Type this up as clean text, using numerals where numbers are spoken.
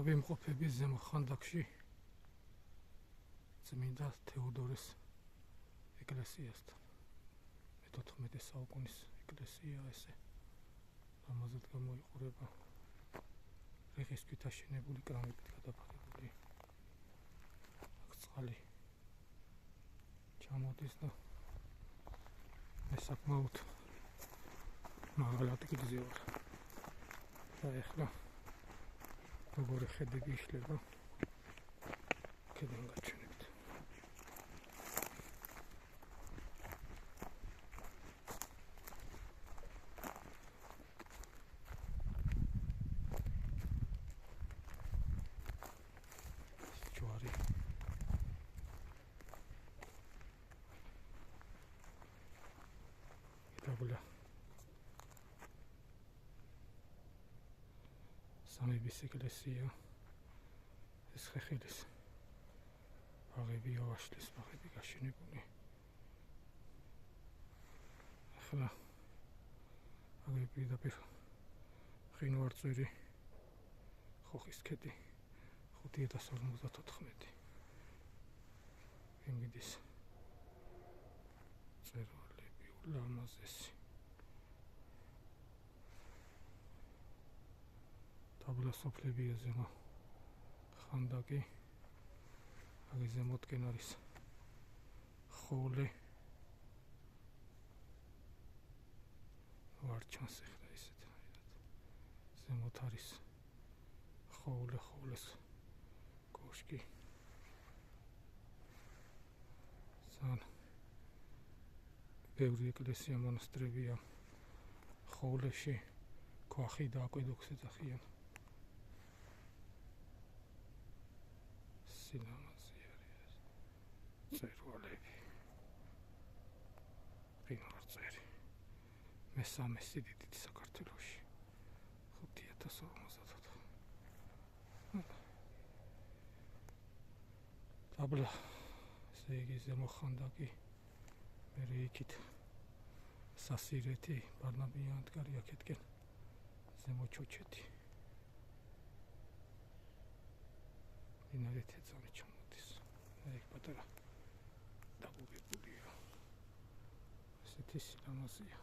ავადმყოფების ზემო ხანდაკში წმინდა თეოდორეს ეკლესიასთან. მე-14 საუკუნის ეკლესია ესე. ამაზეც გამოიყურება რიყის ქვით აშენებული კრამიტით გადაფარებული. აქ წყალი ჩამოდის და მე საკმაოდ მაღალ ადგილზე ვარ. და ეხლა როგორი ხედები იშლება აქედან გაჩვენებთ. ჯვარი დაბლა სამების ეკლესია ეს ხეხილის ბაღები ავაშლის ბაღები გაშენებული. ახლა აგერ პირდაპირ მყინვარწვერი ხოხის ქედი 554 იმიდის წერვალები ულამაზესი. დაბლა სოფლებია ზემო ხანდაკი. აგერ ზემოთკენ არის ხოლე ვარ ჩანს ეხლა ისეთ ზემოთ არის ხოლეს კოშკი. ძალიან ბევრი ეკლესია მონასტრებია ხოლეში. ქვახი და აკვედუქს ეძახიან. სილამაზე არის წერვალები. მყინვარწვერი მესამე სიდიდით საქართველოში 5054. დაბლა ესე იგი ზემო ხანდაკი მერე იქით სასირეთი ბარნაბია ანტკარი აქეთკენ ზემო ჩოჩეთი დინარეთ ეწამი ჩამოდის. ეგ პატარა დაგუგებულია. ესეთი სილამაზეა.